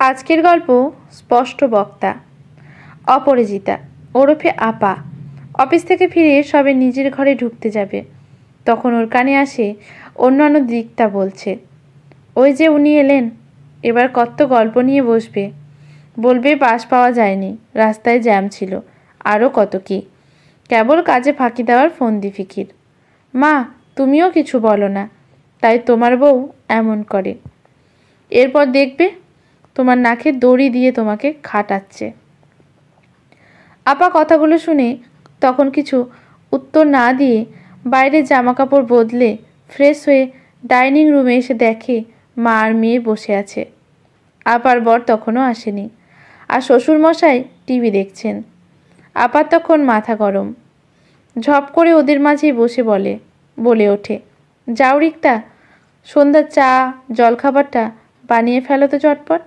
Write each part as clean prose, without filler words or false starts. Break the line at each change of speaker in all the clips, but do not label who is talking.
আজকের গল্প স্পষ্ট বক্তা। অপরাজিতা ওরফে আপা অফিস থেকে ফিরে সবে নিজের ঘরে ঢুকতে যাবে, তখন ওর কানে আসে অন্যান্য দিকটা বলছে, ওই যে উনি এলেন, এবার কত গল্প নিয়ে বসবে। বলবে বাস পাওয়া যায়নি, রাস্তায় জ্যাম ছিল, আরও কত কি। কেবল কাজে ফাঁকি দেওয়ার ফন্দি ফিকির। মা, তুমিও কিছু বলো না, তাই তোমার বউ এমন করে। এরপর দেখবে তোমার নাকে দড়ি দিয়ে তোমাকে খাটাচ্ছে। আপা কথাগুলো শুনে তখন কিছু উত্তর না দিয়ে বাইরে জামা কাপড় বদলে ফ্রেশ হয়ে ডাইনিং রুমে এসে দেখে মা আর মেয়ে বসে আছে। আপার বর তখনও আসেনি, আর শ্বশুরমশাই টিভি দেখছেন। আপার তখন মাথা গরম। ঝপ করে ওদের মাঝেই বসে বলে ওঠে, যাও রিক্তা, সন্ধ্যার চা জলখাবারটা বানিয়ে ফেলো তো চটপট।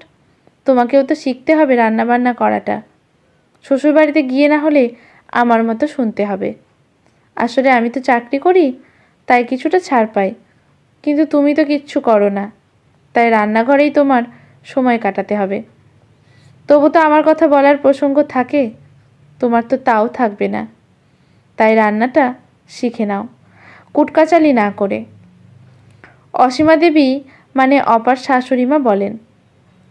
তোমাকেও তো শিখতে হবে রান্নাবান্না করাটা। শ্বশুরবাড়িতে গিয়ে না হলে আমার মতো শুনতে হবে। আসলে আমি তো চাকরি করি, তাই কিছুটা ছাড় পাই, কিন্তু তুমি তো কিচ্ছু করো না, তাই রান্নাঘরেই তোমার সময় কাটাতে হবে। তবু তো আমার কথা বলার প্রসঙ্গ থাকে, তোমার তো তাও থাকবে না, তাই রান্নাটা শিখে নাও, কুটকাচালি না করে। অসীমা দেবী মানে অপার শাশুড়িমা বলেন,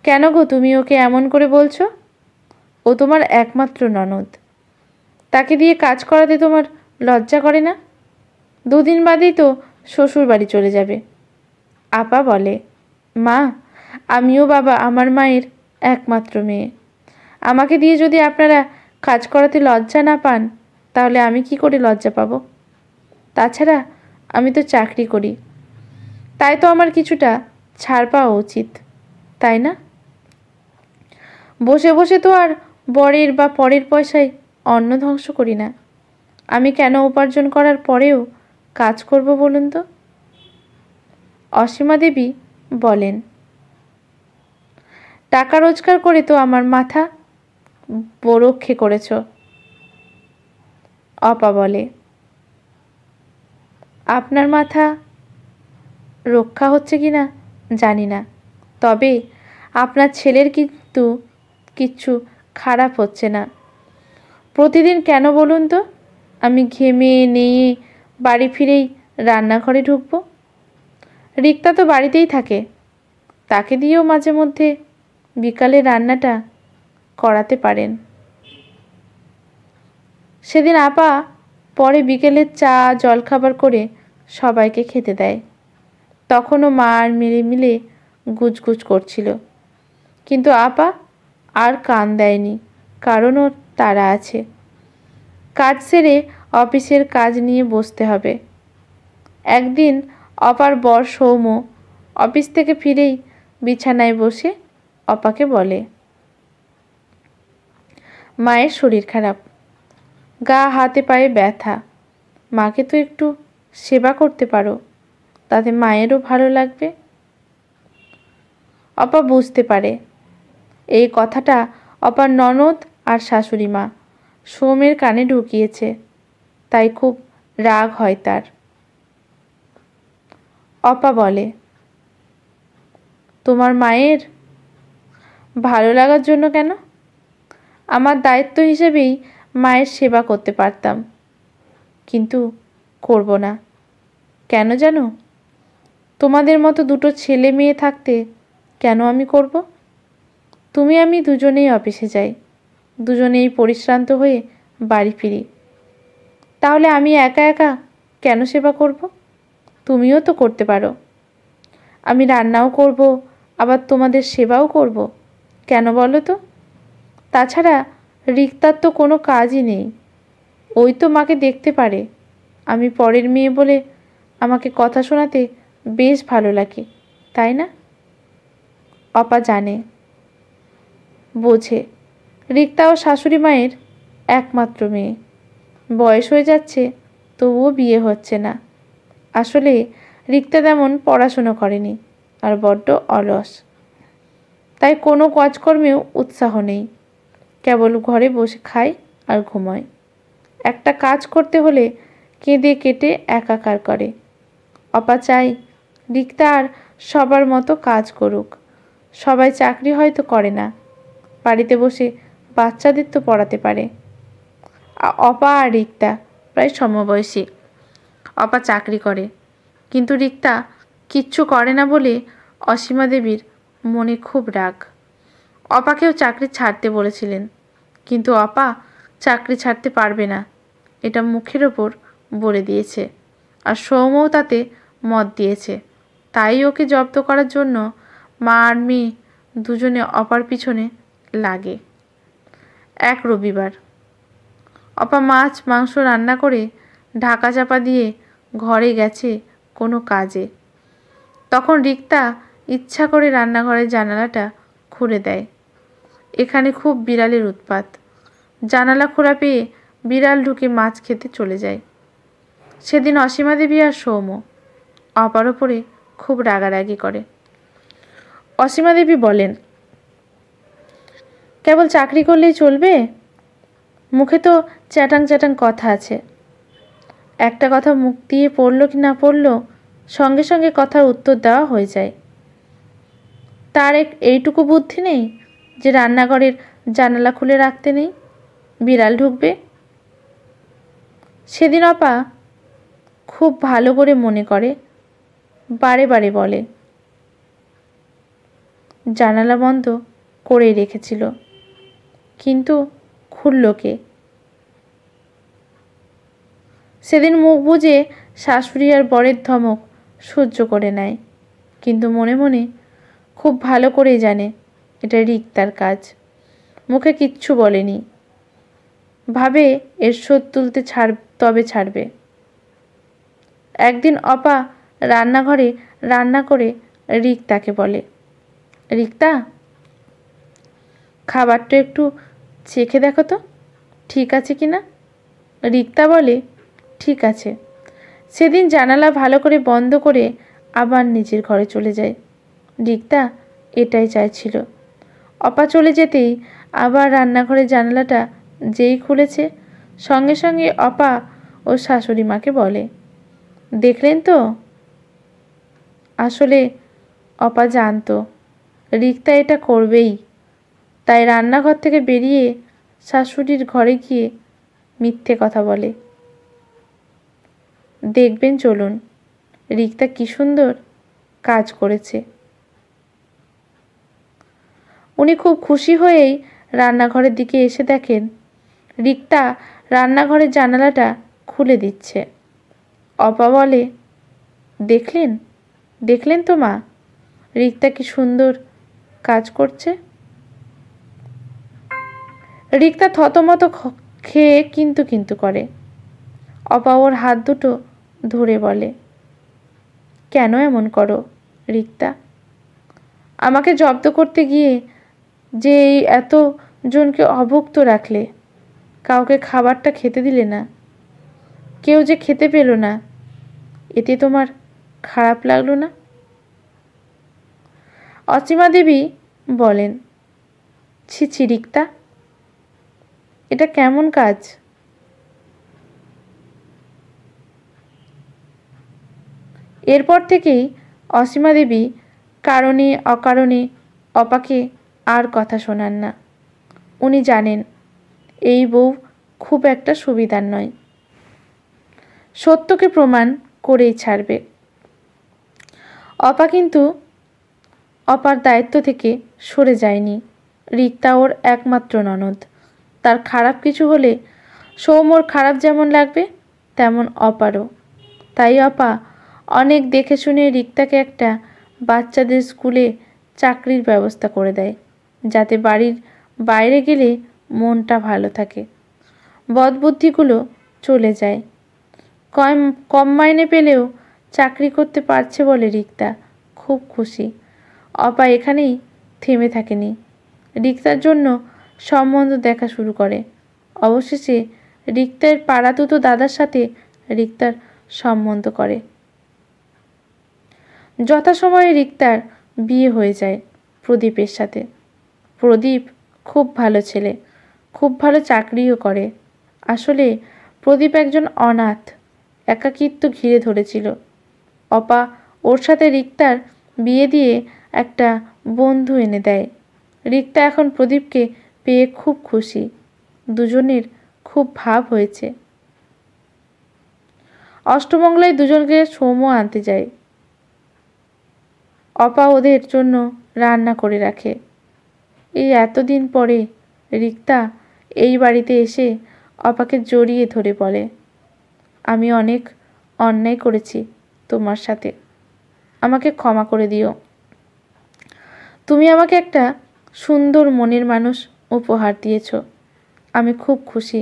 কেন গো তুমি ওকে এমন করে বলছো? ও তোমার একমাত্র ননদ, তাকে দিয়ে কাজ করাতে তোমার লজ্জা করে না? দুদিন বাদেই তো শ্বশুর বাড়ি চলে যাবে। আপা বলে, মা, আমিও বাবা আমার মায়ের একমাত্র মেয়ে। আমাকে দিয়ে যদি আপনারা কাজ করাতে লজ্জা না পান, তাহলে আমি কি করে লজ্জা পাব? তাছাড়া আমি তো চাকরি করি, তাই তো আমার কিছুটা ছাড় পাওয়া উচিত, তাই না? বসে বসে তো আর বরের বা পরের পয়সায় অন্ন ধ্বংস করি না। আমি কেন উপার্জন করার পরেও কাজ করব বলুন তো? অসীমা দেবী বলেন, টাকা রোজগার করে তো আমার মাথা বরক্ষে করেছ। অপা বলে, আপনার মাথা রক্ষা হচ্ছে কি না জানি না, তবে আপনার ছেলের কিন্তু কিচ্ছু খারাপ হচ্ছে না। প্রতিদিন কেন বলুন তো আমি ঘেমে নিয়ে বাড়ি ফিরেই রান্নাঘরে ঢুকবো? রিক্তা তো বাড়িতেই থাকে, তাকে দিয়েও মাঝে মধ্যে বিকালে রান্নাটা করাতে পারেন। সেদিন আপা পরে বিকেলের চা জলখাবার করে সবাইকে খেতে দেয়। তখনও মা আর মেয়ে মিলে গুজগুজ করছিল, কিন্তু আপা আর কান দেয়নি, কারণ ওর তাড়া আছে। কাজ সেরে অফিসের কাজ নিয়ে বসতে হবে। একদিন অপার বর সৌম্য অফিস থেকে ফিরেই বিছানায় বসে অপাকে বলে, মায়ের শরীর খারাপ, গা হাতে পায়ে ব্যথা, মাকে তো একটু সেবা করতে পারো, তাতে মায়েরও ভালো লাগবে। অপা বুঝতে পারে এই কথাটা অপার ননদ আর শাশুড়ি মা সৌমের কানে ঢুকিয়েছে, তাই খুব রাগ হয় তার। অপা বলে, তোমার মায়ের ভালো লাগার জন্য কেন? আমার দায়িত্ব হিসেবেই মায়ের সেবা করতে পারতাম, কিন্তু করব না। কেন জানো? তোমাদের মতো দুটো ছেলে মেয়ে থাকতে কেন আমি করব? তুমি আমি দুজনেই অফিসে যাই, দুজনেই পরিশ্রান্ত হয়ে বাড়ি ফিরি, তাহলে আমি একা একা কেন সেবা করব? তুমিও তো করতে পারো। আমি রান্নাও করব, আবার তোমাদের সেবাও করব, কেন বলো তো? তাছাড়া রিক্তার তো কোনো কাজই নেই, ওই তো মাকে দেখতে পারে। আমি পরের মেয়ে বলে আমাকে কথা শোনাতে বেশ ভালো লাগে, তাই না? অপা জানে, বোঝে রিক্তা ও শাশুড়ি মায়ের একমাত্র মেয়ে, বয়স হয়ে যাচ্ছে তবুও বিয়ে হচ্ছে না। আসলে রিক্তা তেমন পড়াশুনো করেনি আর বড্ড অলস, তাই কোনো কাজকর্মেও উৎসাহ নেই, কেবল ঘরে বসে খায় আর ঘুমায়। একটা কাজ করতে হলে কেঁদে কেটে একাকার করে। অপা চাই রিক্তা আর সবার মতো কাজ করুক, সবাই চাকরি হয়তো করে না, বাড়িতে বসে বাচ্চাদের তো পড়াতে পারে। অপা আর রিক্তা প্রায় সমবয়সী। অপা চাকরি করে, কিন্তু রিক্তা কিচ্ছু করে না বলে অসীমা দেবীর মনে খুব রাগ। অপাকেও চাকরি ছাড়তে বলেছিলেন, কিন্তু অপা চাকরি ছাড়তে পারবে না, এটা মুখের ওপর বলে দিয়েছে। আর সৌম্যও তাতে মত দিয়েছে। তাই ওকে জব্দ করার জন্য মা আর মেয়ে দুজনে অপার পিছনে লাগে। এক রবিবার অপা মাছ মাংস রান্না করে ঢাকা চাপা দিয়ে ঘরে গেছে কোনো কাজে। তখন রিক্তা ইচ্ছা করে রান্নাঘরের জানালাটা খুলে দেয়। এখানে খুব বিড়ালের উৎপাত। জানালা খোলা পেয়ে বিড়াল ঢুকে মাছ খেতে চলে যায়। সেদিন অসীমা দেবী আর সৌম্য অপার ওপরে খুব রাগারাগি করে। অসীমা দেবী বলেন, কেবল চাকরি করলেই চলবে? মুখে তো চ্যাটাং চ্যাটাং কথা আছে। একটা কথা মুখ দিয়ে পড়ল কি না পড়ল, সঙ্গে সঙ্গে কথার উত্তর দেওয়া হয়ে যায়। তার এইটুকু বুদ্ধি নেই যে রান্নাঘরের জানালা খুলে রাখতে নেই, বিড়াল ঢুকবে। সেদিন অপা খুব ভালো করে মনে করে, বারে বারে বলে, জানালা বন্ধ করেই রেখেছিল, কিন্তু খুলল কে? সেদিন মুখ বুজে শাশুড়ি আর বরের ধমক সহ্য করে নেয়, কিন্তু মনে মনে খুব ভালো করেই জানে এটা রিক্তার কাজ। মুখে কিচ্ছু বলেনি, ভাবে এর শোধ তুলতে তবে ছাড়বে। একদিন অপা রান্নাঘরে রান্না করে রিক্তাকে বলে, রিক্তা, খাবারটা একটু চেখে দেখো তো ঠিক আছে কিনা। রিক্তা বলে, ঠিক আছে। সেদিন জানালা ভালো করে বন্ধ করে আবার নিজের ঘরে চলে যায়। রিক্তা এটাই চাইছিল। অপা চলে যেতেই আবার রান্নাঘরের জানালাটা যেই খুলেছে, সঙ্গে সঙ্গে অপা ও শাশুড়ি মাকে বলে, দেখলেন তো? আসলে অপা জানতো রিক্তা এটা করবেই, তাই রান্নাঘর থেকে বেরিয়ে শাশুড়ির ঘরে গিয়ে মিথ্যে কথা বলে। দেখবেন চলুন রিক্তা কি সুন্দর কাজ করেছে। উনি খুব খুশি হয়েই রান্নাঘরের দিকে এসে দেখেন রিক্তা রান্নাঘরের জানালাটা খুলে দিচ্ছে। অপা বলে, দেখলেন দেখলেন তো মা, রিক্তা কি সুন্দর কাজ করছে। রিক্তা থতমত খেয়ে কিন্তু কিন্তু করে। অপা ওর হাত দুটো ধরে বলে, কেন এমন করো রিক্তা? আমাকে জব্দ করতে গিয়ে যে এই এতজনকে অভুক্ত রাখলে, কাউকে খাবারটা খেতে দিলে না, কেউ যে খেতে পেল না, এতে তোমার খারাপ লাগলো না? অসীমা দেবী বলেন, ছি ছি রিক্তা, এটা কেমন কাজ? এরপর থেকেই অসীমা দেবী কারণে অকারণে অপাকে আর কথা শোনান না। উনি জানেন এই বউ খুব একটা সুবিধার নয়, সত্যকে প্রমাণ করেই ছাড়বে। অপা কিন্তু অপার দায়িত্ব থেকে সরে যায়নি। রিক্তা ওর একমাত্র ননদ, তার খারাপ কিছু হলে সৌম্যর খারাপ যেমন লাগবে তেমন অপারও। তাই অপা অনেক দেখে শুনে রিক্তাকে একটা বাচ্চাদের স্কুলে চাকরির ব্যবস্থা করে দেয়, যাতে বাড়ির বাইরে গেলে মনটা ভালো থাকে, বদবুদ্ধিগুলো চলে যায়। কম মাইনে পেলেও চাকরি করতে পারছে বলে রিক্তা খুব খুশি। অপা এখানেই থেমে থাকেনি, রিক্তার জন্য সম্বন্ধ দেখা শুরু করে। অবশেষে রিক্তার পাড়া দুটো দাদার সাথে রিক্তার সম্বন্ধ করে। যথাসময়ে রিক্তার বিয়ে হয়ে যায় প্রদীপের সাথে। প্রদীপ খুব ভালো ছেলে, খুব ভালো চাকরিও করে। আসলে প্রদীপ একজন অনাথ, একাকিত্ব ঘিরে ধরেছিল। অপা ওর সাথে রিক্তার বিয়ে দিয়ে একটা বন্ধু এনে দেয়। রিক্তা এখন প্রদীপকে পেয়ে খুব খুশি। দুজনের খুব ভাব হয়েছে। অষ্টমঙ্গলায় দুজনকে সৌম্য আনতে যায়। অপা ওদের জন্য রান্না করে রাখে। এই এতদিন পরে রিক্তা এই বাড়িতে এসে অপাকে জড়িয়ে ধরে বলে, আমি অনেক অন্যায় করেছি তোমার সাথে, আমাকে ক্ষমা করে দিও। তুমি আমাকে একটা সুন্দর মনের মানুষ উপহার দিয়েছ। আমি খুব খুশি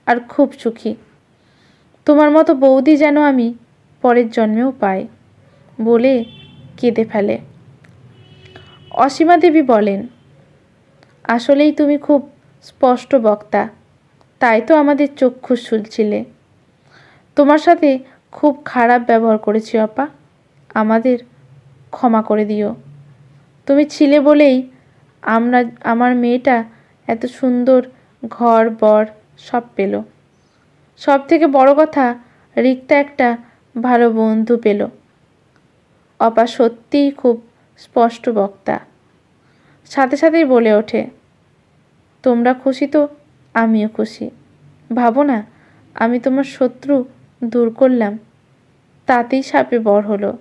আর খুব সুখী। তোমার মতো বৌদি যেন আমি পরের জন্মেও পাই বলে কেঁদে ফেলে। অসীমা দেবী বলেন, আসলেই তুমি খুব স্পষ্ট বক্তা, তাই তো আমাদের চক্ষু শুলছিলে। তোমার সাথে খুব খারাপ ব্যবহার করেছি অপা, আমাদের ক্ষমা করে দিও। তুমি ছিলে বলেই আমার মেয়েটা এত সুন্দর ঘর বর সব পেল। সব থেকে বড় কথা, রিক্তা একটা ভালো বন্ধু পেল। অপা সত্যিই খুব স্পষ্ট বক্তা। সাথে সাথেই বলে ওঠে, তোমরা খুশি তো আমিও খুশি। ভাবো না, আমি তোমার শত্রু দূর করলাম, তাতেই সাপে বর হলো।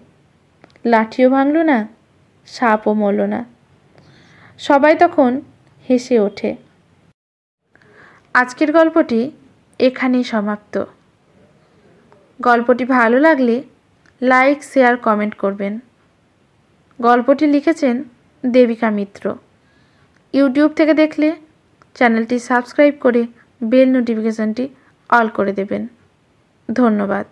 লাঠিও ভাঙল না, সাপও মরল না। সবাই তখন হেসে ওঠে। আজকের গল্পটি এখানেই সমাপ্ত। গল্পটি ভালো লাগলে লাইক, শেয়ার, কমেন্ট করবেন। গল্পটি লিখেছেন দেবিকা মিত্র। ইউটিউব থেকে দেখলে চ্যানেলটি সাবস্ক্রাইব করে বেল নোটিফিকেশনটি অল করে দেবেন। ধন্যবাদ।